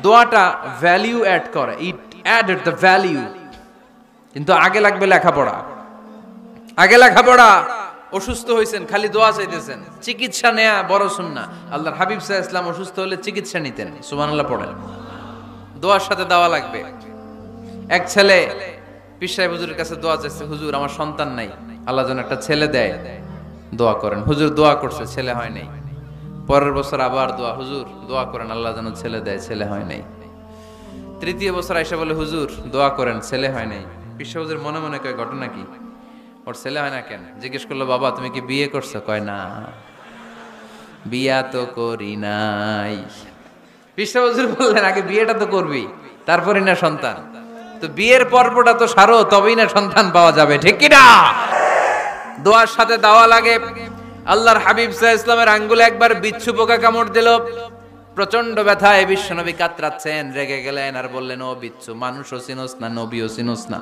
দোয়াটা ভ্যালিউ অ্যাড করে, ইট অ্যাডেড দ্য ভ্যালিউ। কিন্তু আগে লাগবে লেখাপড়া, আগে লেখাপড়া। অসুস্থ হয়েছেন, খালি দোয়া চাইতেছেন, চিকিৎসা নেয়া বড় সুন্নাহ। আল্লাহর হাবিব সাল্লাল্লাহু আলাইহি ওয়াসাল্লাম অসুস্থ হলে চিকিৎসা নিতেন, সুবহানাল্লাহ পড়েন। দোয়ার সাথে দাওয়া লাগবে। এক ছেলে পীর সাহেব হুজুরের কাছে দোয়া চাইছে, হুজুর আমার সন্তান নাই, আল্লাহ যেন একটা ছেলে দেয়, দোয়া করেন। হুজুর দোয়া করছে, ছেলে হয় নাই। পরের বছর আবার দোয়া, হুজুর দোয়া করেন আল্লাহ যেন ছেলে দেয়, ছেলে হয় নাই। তৃতীয় বছর আইসা বলে, হুজুর দোয়া করেন, ছেলে হয় নাই। পীর সাহেব হুজুর মনে মনে কয়, ঘটনা কি? ওর ছেলে হয় না কেন? জিজ্ঞেস করলো, বাবা তুমি কি বিয়ে করছো? কয় না, বিয়া তো করি নাই। পীর সাহেব হুজুর বললেন, আগে বিয়েটা তো করবি, তারপরই না সন্তান। তো বিয়ের পর্বটা তো সারো, তবেই না সন্তান পাওয়া যাবে, ঠিক কি না? দোয়ার সাথে দাওয়া লাগে। আল্লাহর হাবিব সাল্লাল্লাহু আলাইহি ওয়াসাল্লামের আঙ্গুলে একবার বিচ্ছু পোকা কামড় দিল, প্রচন্ড ব্যথায় বিশ্বনবী কাতরাচ্ছেন, রেগে গেলেন আর বললেন, ও বিচ্ছু, মানুষও চিনোস না, নবীও চিনোস না,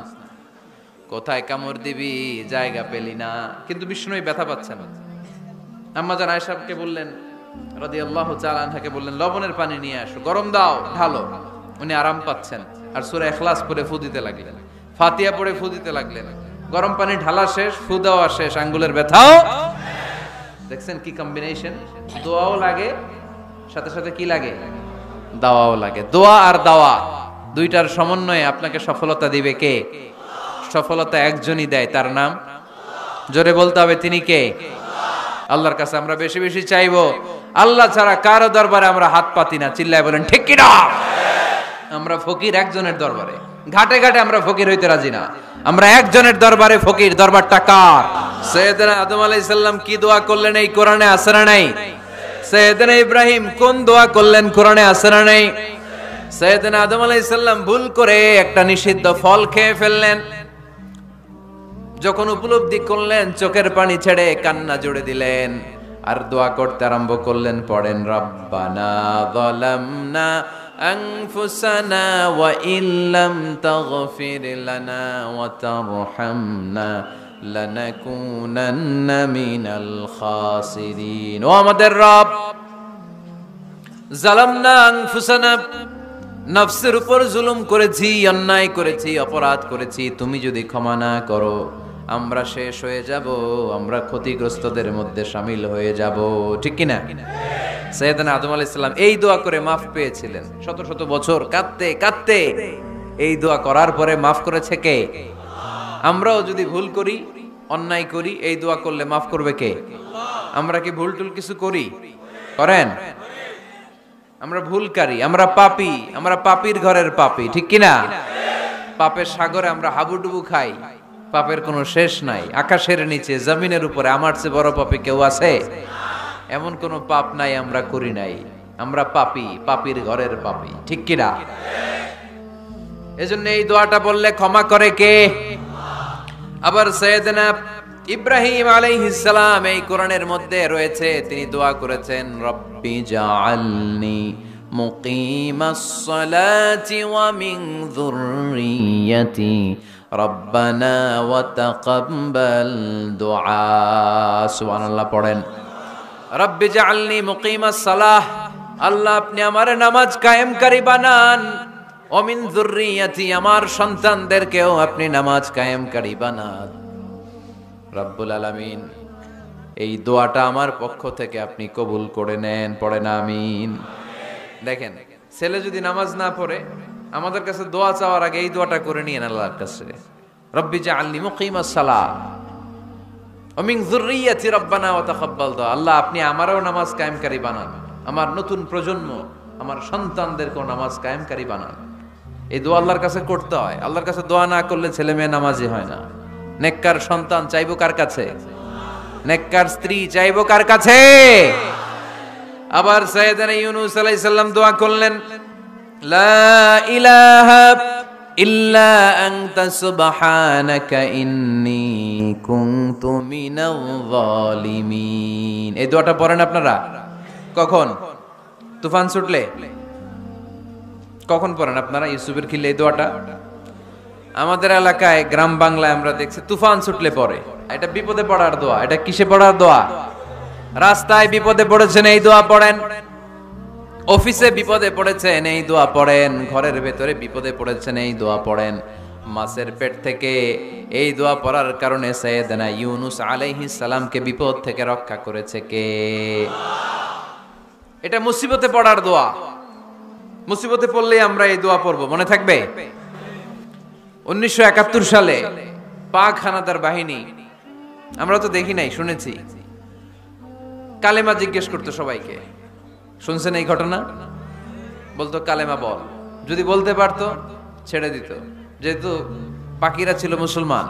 কোথায় কামড় দিবি, জায়গা পেলি না। কিন্তু বিশ্বনবী ব্যথা পাচ্ছেন। আম্মা জান আয়েশাকে বললেন, রাদিয়াল্লাহু তাআলা আনহাকে বললেন, লবণের পানি নিয়ে আসো, গরম দাও, ঢালো। উনি আরাম পাচ্ছেন, আর সূরা ইখলাস পড়ে ফু দিতে লাগলেন, ফাতিহা পড়ে ফু দিতে লাগলেন। গরম পানি ঢালা শেষ, ফু দেওয়া শেষ, আঙ্গুলের ব্যথাও। দেখছেন কি কম্বিনেশন? দোয়াও লাগে, সাথে সাথে কি লাগে? দাওয়াও লাগে। দোয়া আর দাওয়া দুইটার সমন্বয়ে আপনাকে সফলতা দিবে কে? সফলতা একজনই দেয়, তার নাম, জোরে বলতে হবে, তিনি কে? আল্লাহর কাছে আমরা বেশি বেশি চাইবো। আল্লাহ ছাড়া কারো দরবারে আমরা হাত পাতি না, চিল্লায় বলেন ঠিক কি না? আমরা ফকির একজনের দরবারে, ঘাটে ঘাটে আমরা ফকির হইতে রাজি না, আমরা একজনের দরবারে ফকির। দরবারটা কার? সাইয়েদনা আদম আলাইহিস সালাম কি দোয়া করলেন এই কোরআনে আছে না নাই? সাইয়েদনা ইব্রাহিম কোন দোয়া করলেন কোরআনে আছে না নাই? সাইয়েদনা আদম আলাইহিস সালাম ভুল করে একটা নিষিদ্ধ ফল খেয়ে ফেললেন, যখন উপলব্ধি করলেন চোখের পানি ছেড়ে কান্না জুড়ে দিলেন আর দোয়া করতে আরম্ভ করলেন। পড়েন, রব্বানা যালামনা আনফুসানা ওয়া ইল্লাম তাগফির লানা ওয়া তারহামনা লানাকুনান্না মিনাল খাসিরিন। ও আমাদের রব, যালামনা আনফুসানা, নফসের উপর জুলুম করেছি, অন্যায় করেছি, অপরাধ করেছি, তুমি যদি ক্ষমা না করো আমরা শেষ হয়ে যাব, আমরা ক্ষতিগ্রস্তদের মধ্যে শামিল হয়ে যাব, ঠিক কিনা? সাইয়েদনা আদম আলাইহিস সালাম এই দোয়া করে মাফ পেয়েছিলেন। শত শত বছর কাঁদতে কাঁদতে এই দোয়া করার পরে মাফ করেছে কে? আমরাও যদি ভুল করি, অন্যায় করি, এই দোয়া করলে মাফ করবে কে? আমরা কি ভুল টুল কিছু করি? করেন? আমরা ভুলকারী, আমরা পাপী, আমরা পাপীর ঘরের পাপী, ঠিক কিনা? পাপের সাগরে আমরা হাবুডুবু খাই, পাপের কোনো শেষ নাই। আকাশের নিচে, জমিনের উপরে আমার চেয়ে বড় পাপী কেউ আছে? এমন কোনো পাপ নাই আমরা করি নাই। আমরা পাপী, পাপীর ঘরের পাপী, ঠিক কিনা? এজন্য এই দোয়াটা বললে ক্ষমা করে কে? আবার সাইয়েদনা ইব্রাহিম আলাইহিস সালাম এই কোরআনের মধ্যে রয়েছে, তিনি দোয়া করেছেন, রব্বি জাআলনি মুকিমাস সালাতি ওয়া মিন যুররিয়াতি রব্বানা ওয়া তাকাব্বাল দুআ। সুবহানাল্লাহ পড়েন, রব্বি জাআলনি মুকিমাস সালাহ, আল্লাহ আপনি আমার নামাজ কায়েমকারী বানান, ওয়া মিন যুররিয়াতি, আমার সন্তানদেরকেও আপনি নামাজ কায়েমকারী বানান। রব্বুল আলামিন এই দোয়াটা আমার পক্ষ থেকে আপনি কবুল করে নেন। পড়েন আমিন। দেখেন, ছেলে যদি নামাজ না পড়ে আমাদের কাছে দোয়া চাওয়ার আগে এই দোয়াটা করে নিয়েন আল্লাহর কাছে, রব্বি জাআলনি মুকিমাস সালাহ ওয়া মিন যুররিয়াতি রব্বানা ওয়া তাকাব্বাল দুআ। আল্লাহ আপনি আমারও নামাজ কায়েমকারী বানান, আমার নতুন প্রজন্ম, আমার সন্তানদেরকেও নামাজ কায়েমকারী বানান। এই দোয়া আল্লাহর কাছে করতে হয়। আল্লাহর কাছে দোয়া না করলে ছেলে মেয়ে নামাজি হয় না। নেককার সন্তান চাইবো কার কাছে? নেককার স্ত্রী চাইবো কার কাছে? আবার সাইয়েদনা ইউনূস আলাইহিস সালাম দোয়া করলেন, লা ইলাহা ইল্লা আনতা সুবহানাকা ইন্নী কুনতু মিনাল যালিমিন। এই দোয়াটা পড়েন আপনারা কখন? তুফান ছুটলে? কখন পড়েন আপনারা ইউসুফের খিলে এই দোয়াটা? আমাদের এলাকায় গ্রাম বাংলায় আমরা দেখছি তুফান ছুটলে পড়ে। এটা বিপদে পড়ার দোয়া। এটা কিসে পড়ার দোয়া? রাস্তায় বিপদে পড়েছেন এই দোয়া পড়েন, অফিসে বিপদে পড়েছেন এই দোয়া পড়েন, ঘরের ভেতরে বিপদে পড়েছেন এই দোয়া পড়েন। মাছের পেট থেকে এই দোয়া পড়ার কারণে সাইয়েদনা ইউনূস আলাইহিস সালামকে বিপদ থেকে রক্ষা করেছে কে? এটা মুসিবতে পড়ার দোয়া। মুসিবতে পড়লেই আমরা এই দোয়া পড়ব, মনে থাকবে? 1971 সালে পাক হানাদার বাহিনী, আমরা তো দেখি নাই, শুনেছি, কালেমা জিজ্ঞেস করতো সবাইকে। শুনছেন এই ঘটনা? বলতো কালেমা বল, যদি বলতে পারতো ছেড়ে দিত। যেহেতু পাকিরা ছিল মুসলমান,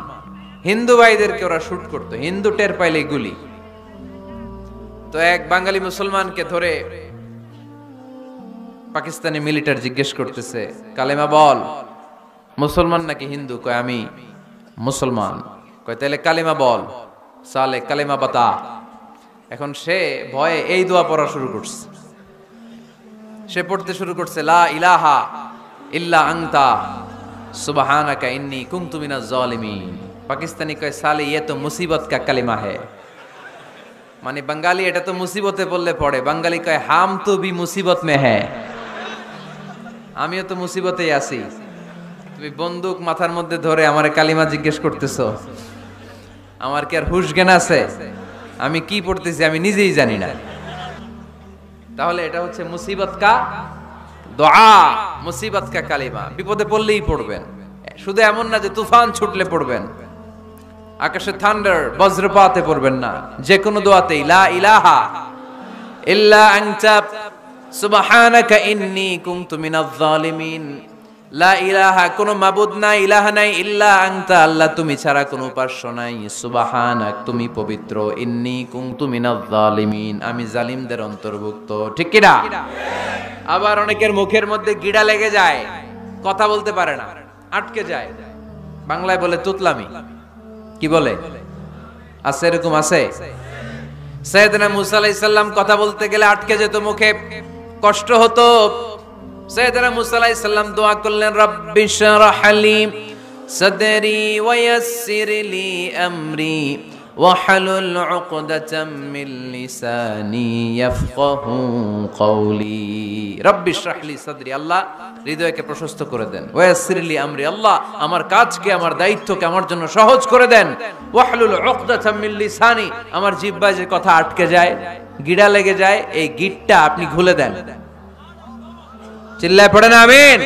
হিন্দু ভাইদেরকে ওরা শুট করতো, হিন্দু টের পাইলে গুলি। তো এক বাঙালি মুসলমানকে ধরে পাকিস্তানি মিলিটারি জিজ্ঞেস করতেছে, কালেমা বল। মুসলমান নাকি হিন্দু? কয় আমি মুসলমান। কয় তাহলে কালেমা বল। সালে কালেমা বাতা। এখন সে ভয়ে এই দোয়া পড়া শুরু করছে। সে পড়তে শুরু করছে, লা ইলাহা ইল্লা আনতা সুবহানাকা ইন্নী কুনতু মিনাজ জালিমিন। পাকিস্তানি কয় সালে ये तो मुसीबत का कलिमा है। মানে বাঙালি এটা তো মুসিবতে বললে পড়ে। বাঙালি কয় হাম তো ভি মুসিবত মে হ্যায়, আমিও তো মুসিবতেই আছি। তুমি বন্দুক মাথার মধ্যে ধরে আমারে কালিমা জিজ্ঞেস করতেছো, আমার কি আর হুশ জ্ঞান আছে? আমি কি পড়তেছি আমি নিজেই জানি না। তাহলে এটা হচ্ছে মুসিবত কা দোয়া, মুসিবত কা কালিমা। বিপদে পড়লেই পড়বেন, শুধু এমন না যে তুফান ছুটলে পড়বেন, আকাশে থান্ডার বজ্রপাতে পড়বেন না। যে কোনো দোয়াতেই লা ইলাহা ইল্লা আনতা সুবহানাকা ইন্নী কুনতু মিনাজ জালিমিন। লা ইলাহা, কোনো মাবুদ নাই, ইলাহা নাই, ইল্লা আনতা, আল্লাহ তুমি ছাড়া কোনো উপাস্য নাই, সুবহানাক, তুমি পবিত্র, ইন্নী কুনতু মিনাজ জালিমিন, আমি জালিমদের অন্তর্ভুক্ত। ঠিক কি না? আবার অনেকের মুখের মধ্যে গিড়া লেগে যায়, কথা বলতে পারে না, আটকে যায়। বাংলায় বলে তুতলামি। কি বলে? আছে, এরকম আছে। সাইয়েদনা মুসা আলাইহিস সালাম কথা বলতে গেলে আটকে যেত, মুখে কষ্ট হতো। সাইয়েদনা মুসা আলাইহিস সালাম দোয়া করলেন, রব্বি শরহ লি সাদরি ওয়া ইয়াসসির লি আমরি ওয়াহলুল উকদাতাম মিন লিসানি ইয়াফকাহু কওলি। রব্বি শরহ লি সাদরি, আল্লাহ হৃদয়কে প্রশস্ত করে দেন। ওয়া ইয়াসসির লি আমরি, আল্লাহ আমার কাজকে, আমার দায়িত্বকে আমার জন্য সহজ করে দেন। ওয়াহলুল উকদাতাম মিন লিসানি, আমার জিহ্বায় যে কথা আটকে যায়, গিড়া লেগে যায়, এই গিটটা আপনি খুলে দেন। চিল্লায় পড়েন আমিন।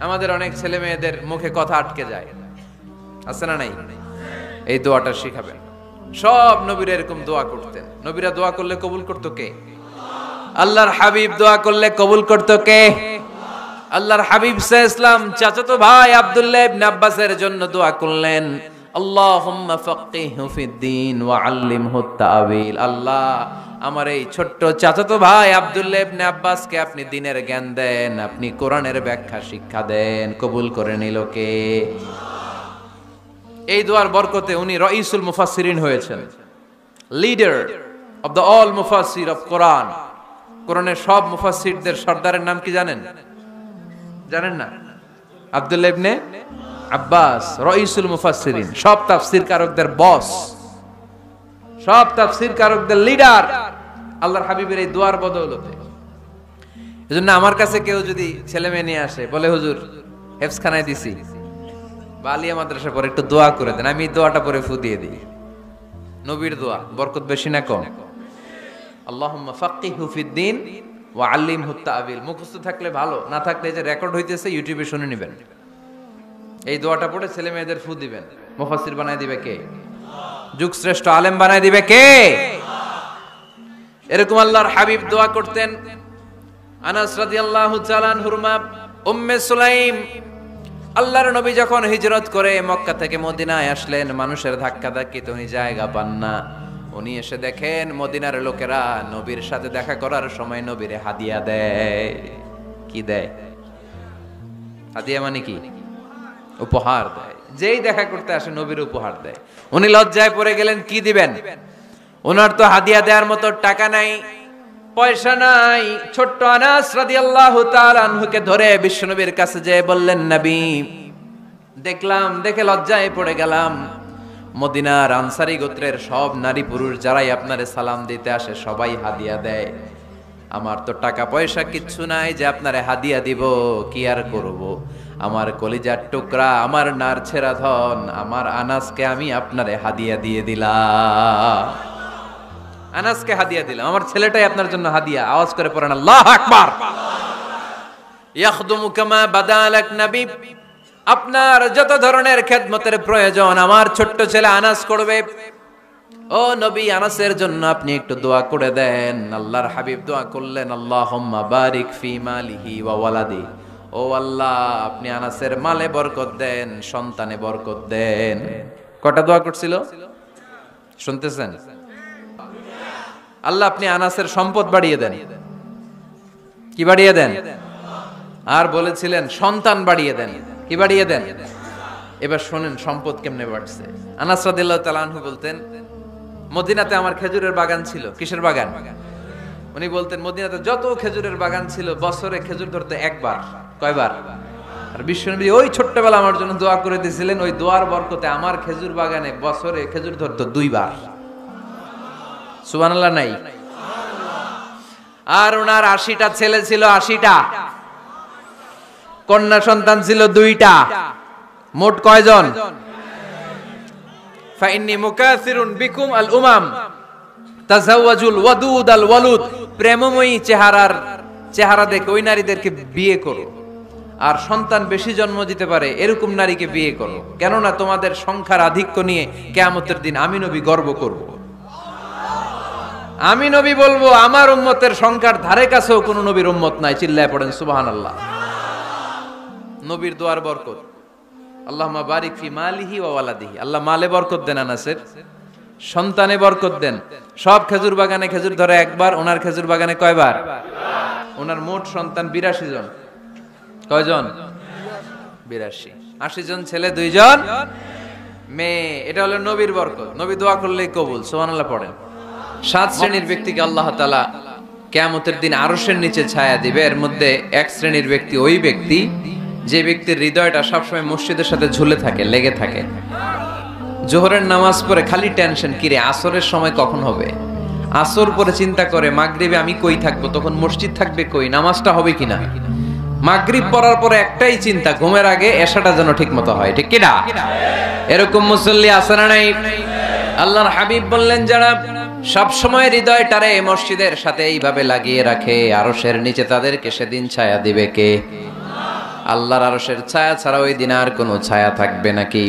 আমাদের অনেক ছেলে মেয়েদের মুখে কথা আটকে যায়, আছে না নাই? এই দোয়াটা শিখাবেন। সব নবীরা এরকম দোয়া করতেন। নবীরা দোয়া করলে কবুল করতো কে? আল্লাহর হাবিব দোয়া করলে কবুল করতো কে? আল্লাহর হাবিব সাল্লাল্লাহু আলাইহি ওয়াসাল্লাম চাচাতো ভাই আব্দুল্লাহ ইবনে আব্বাসের জন্য দোয়া করলেন, আল্লাহুম্মা ফাক্কিহহু ফিদ্দীন ওয়া আল্লিমহু তা'ওয়িল। আল্লাহ আমার এই ছোট্ট চাচাতো ভাই আব্দুল্লাহ ইবনে আব্বাসকে আপনি দ্বীনের জ্ঞান দেন, আপনি কোরআনের ব্যাখ্যা শিক্ষা দেন। কবুল করে নিল কে? এই দোয়ার বরকতে উনি রাইসুল মুফাসসিরিন হয়েছেন, লিডার অফ দ্য অল মুফাসসির অফ কোরআন। কোরআনের সব মুফাসসিরদের সর্দারের নাম কি জানেন? জানেন না? আব্দুল্লাহ ইবনে আব্বাস রাইসুল মুফাসসিরিন, সব তাফসীর কারকদের বস, সব তাফসীর কারকদের লিডার আল্লাহর হাবিবের এই দোয়ার বদৌলতে। এজন্য আমার কাছে কেউ যদি ছেলে মেয়ে নিয়ে আসে, বলে হুজুর হেফজখানায় দিছি বা আলিয়া মাদ্রাসা পরে একটু দোয়া করে দেন, আমি দোয়াটা পরে ফু দিয়ে দিই। নবীর দোয়া, বরকত বেশি না কম? আল্লাহুম্মা ফাক্কিহহু ফিদ্দীন ওয়া আল্লিমহু তা'বিল। মুখস্থ থাকলে ভালো, না থাকলে যে রেকর্ড হইতেছে ইউটিউবে শুনে নেবেন। এই দোয়াটা পড়ে ছেলে মেয়েদের ফু দিবেন। মুফাসসির বানায় দিবে কে? যুগ শ্রেষ্ঠ আলেম বানায় দিবে কে? এরকম আল্লাহর হাবিব দোয়া করতেন। আনাস রাদিয়াল্লাহু তাআলা আনহুর মা উম্মে সুলাইম, আল্লাহর নবী যখন হিজরত করে মক্কা থেকে মদিনায় আসলেন, মানুষের ধাক্কা ধাক্কিতে উনি জায়গা পান না। উনি এসে দেখেন মদিনার লোকেরা নবীর সাথে দেখা করার সময় নবীরে হাদিয়া দেয়। কি দেয়? হাদিয়া মানে কি? উপহার দেয়। যেই দেখা করতে আসে নবীর উপহার দেয়। উনি লজ্জায় পড়ে গেলেন, কি দিবেন? ওনার তো হাদিয়া দেওয়ার মতো টাকা নাই, পয়সা নাই। ছোট্ট আনাস রাদিয়াল্লাহু তাআলা আনহুকে ধরে বিশ্বনবীর কাছে যেয়ে বললেন, নবী দেখলাম, দেখে লজ্জায় পড়ে গেলাম, মদিনার আনসারী গোত্রের সব নারী পুরুষ যারাই আপনারে সালাম দিতে আসে সবাই হাদিয়া দেয়। আমার তো টাকা পয়সা কিচ্ছু নাই যে আপনারে হাদিয়া দিব, কি আর করব। আমার কলিজার টুকরা, আমার নার ছেঁড়া ধন, আমার আনাসকে আমি আপনারে হাদিয়া দিয়ে দিলাম। আনাসকে হাদিয়া দিলাম, আমার ছেলেটাই আপনার জন্য হাদিয়া। আওয়াজ করে পড়েন আল্লাহু আকবার। ইয়াখদুমু কামা বাদালাক নবী, আপনার যত ধরনের খেদমতের প্রয়োজন আমার ছোট্ট ছেলে আনাস করবে। ও নবী, আনাসের জন্য আপনি একটু দোয়া করে দেন। আল্লাহর হাবিব দোয়া করলেন, আল্লাহুম্মা বারিক ফি মালিহি ওয়া ওয়ালাদি। ও আল্লাহ, আপনি আনাসের মালে বরকত দেন, সন্তানে বরকত দেন। কটা দোয়া করছিল শুনতেছেন? আল্লাহ আপনি আনাসের সম্পদ বাড়িয়ে দেন। কি বাড়িয়ে দেন? আর বলেছিলেন সন্তান বাড়িয়ে দেন। কি বাড়িয়ে দেন? এবার শোনেন সম্পদ কেমনে বাড়ছে। আনাস রাদিয়াল্লাহু তাআলা আনহু বলতেন, মদিনাতে আমার খেজুরের বাগান ছিল। কিসের বাগান? উনি বলতেন মদিনাতে যত খেজুরের বাগান ছিল বছরে খেজুর ধরতে একবার। কয়বার? আর বিশ্বনবী ওই ছোট্টবেলা আমার জন্য দোয়া করে দিয়েছিলেন, ওই দোয়ার বরকতে আমার খেজুর বাগানে বছরে খেজুর ধরতো 2 বার। সুবহানাল্লাহ নাই? আর ওনার 80টা ছেলে ছিল, 80টা কন্যা সন্তান ছিল 2টা। মোট কয়জন? ফাইন্নী মুকাসিরুন বিকুম আল উমাম তাজাওয়াজুল ওয়াদুদ আল ওয়ালুদ। প্রেমময়ী চেহারা দেখে ওই নারীদেরকে বিয়ে করো, আর সন্তান বেশি জন্ম দিতে পারে এরকম নারীকে বিয়ে করো, কেননা তোমাদের সংখ্যার আধিক্য নিয়ে কিয়ামতের দিন আমি নবী গর্ব করব। আমি নবী বলবো আমার উম্মতের সংখ্যার ধারে কাছেও কোন নবীর উম্মত নাই। চিল্লায় পড়েন সুবহানাল্লাহ। নবীর দোয়ার বরকত। আল্লাহুম্মা বারিক ফি মালিহি ওয়া ওয়ালাদিহি। আল্লাহ মালে বরকত দেন, আনাসের সন্তানে বরকত দেন। সব খেজুর বাগানে খেজুর ধরে একবার, ওনার খেজুর বাগানে কয়বার? ওনার মোট সন্তান 82 জন। কয়জন? 82। 80 জন ছেলে, 2 জন মেয়ে। এটা হলো নবীর বরকত। নবী দোয়া করলেই কবুল। সুবহানাল্লাহ পড়েন। 7 শ্রেণীর ব্যক্তিকে আল্লাহ তাআলা কিয়ামতের দিন আরশের নিচে ছায়া দিবে। এর মধ্যে 1 শ্রেণীর ব্যক্তি ওই ব্যক্তি যে ব্যক্তির হৃদয়টা সবসময় মসজিদের সাথে ঝুলে থাকে, লেগে থাকে। জোহরের নামাজ পড়ে খালি টেনশন, কিরে আসরের সময় কখন হবে। আসর পরে চিন্তা করে মাগরিবে আমি কই থাকবো, তখন মসজিদ থাকবে কই, নামাজটা হবে কিনা। মাগরিব পড়ার পরে একটাই চিন্তা, ঘুমের আগে এশাটা যেন ঠিক মতো হয়। ঠিক কিনা? এরকম মুসল্লি আছে না নাই? আল্লাহর হাবিব বললেন, যারা সব সময় হৃদয়টারে মসজিদের সাথে এইভাবে লাগিয়ে রাখে, আরশের নিচে তাদেরকে সেদিন ছায়া দিবে কে? আল্লাহর আরশের ছায়া ছাড়া ওই দিন আর কোনো ছায়া থাকবে নাকি?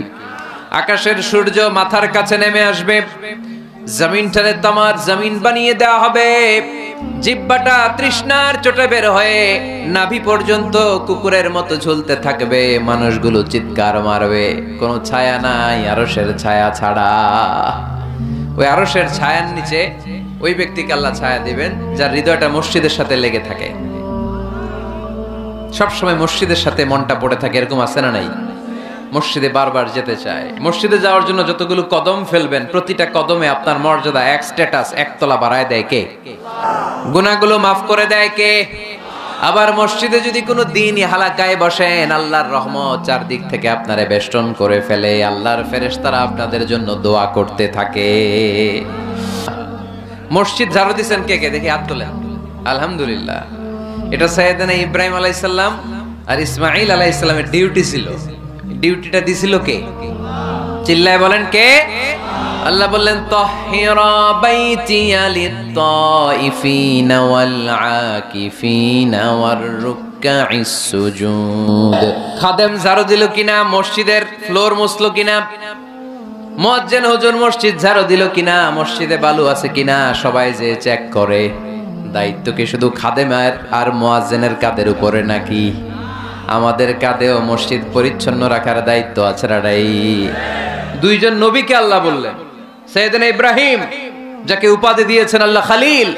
আকাশের সূর্য মাথার কাছে নেমে আসবে, জমিনটারে তামার জমিন বানিয়ে দেওয়া হবে। জিহ্বাটা তৃষ্ণার চোটে বের হয়ে নাভি পর্যন্ত কুকুরের মতো ঝুলতে থাকবে। মানুষগুলো চিৎকার মারবে, কোনো ছায়া নাই আরশের ছায়া ছাড়া। ওই আরশের ছায়ার নিচে ওই ব্যক্তিকে আল্লাহ ছায়া দিবেন যার হৃদয়টা মসজিদের সাথে লেগে থাকে, সবসময় মসজিদের সাথে মনটা পড়ে থাকে। এরকম আছে না নাই? মসজিদে বারবার যেতে চায়। মসজিদে যাওয়ার জন্য যতগুলো কদম ফেলবেন, প্রতিটা কদমে আপনার মর্যাদা 1 স্ট্যাটাস 1 তলা বাড়ায় দেয় কে? গুনাহগুলো মাফ করে দেয় কে? আবার মসজিদে যদি কোনো দিনই হালাকায় বসেন, আল্লাহর রহমত চারদিক থেকে আপনারে বেষ্টন করে ফেলে। আল্লাহর ফেরেশতারা আপনাদের জন্য দোয়া করতে থাকে। মসজিদ ঝাড়ু দিছেন কে কে? দেখি হাত তোলেন। আলহামদুলিল্লাহ। এটা সাইয়েদনা ইব্রাহিম আলাইহিস সালাম আর ইসমাঈল আলাইহিস সালামের ডিউটি ছিল। ডিউটিটা দিছিল কে? চিল্লায় বলেন কে? আল্লাহ বললেন তাহিরা বাইতিয়া লিত-তাইফিনা ওয়াল আকিফিনা ওয়ার রুকআইস সুজুদ। খাদেম ঝাড়ু দিল কিনা, মসজিদের ফ্লোর মুছলো কিনা, মুয়াজ্জিন হুজুর মসজিদ ঝাড়ু দিল কিনা, মসজিদে বালু আছে কিনা, সবাই যে চেক করে। দায়িত্ব কি শুধু খাদেমের আর মুয়াজ্জিনের কাঁধের উপরে নাকি আমাদের কাঁধেও মসজিদ পরিচ্ছন্ন রাখার দায়িত্ব আছে? রাই দুইজন নবীকে আল্লাহ বললেন, সাইয়েদনা ইব্রাহিম যাকে উপাধি দিয়েছেন আল্লাহ খালিল,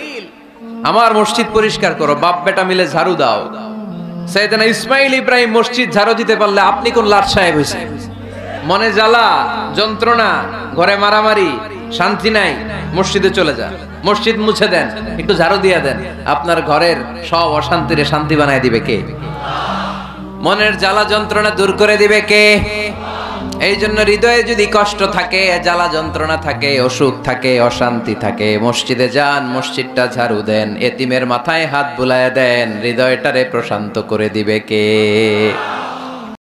আমার মসজিদ পরিষ্কার করো, বাপ বেটা মিলে ঝাড়ু দাও। সাইয়েদনা ইসমাইল ইব্রাহিম মসজিদ ঝাড়ু দিতে পারলে আপনি কোন লাট সাহেব হয়েছেন? মনে জ্বালা যন্ত্রণা, ঘরে মারামারি, শান্তি নাই, মসজিদে চলে যান, মসজিদ মুছে দেন, একটু ঝাড়ু দিয়ে দেন, আপনার ঘরের সব অশান্তিরে শান্তি বানায় দিবে কে? মনের জ্বালা যন্ত্রণা দূর করে দিবে কে? এই জন্য হৃদয়ে যদি কষ্ট থাকে, জ্বালা যন্ত্রণা থাকে, অসুখ থাকে, অশান্তি থাকে, মসজিদে যান, মসজিদটা ঝাড়ু দেন, এতিমের মাথায় হাত বুলায় দেন, হৃদয়টারে প্রশান্ত করে দিবে কে?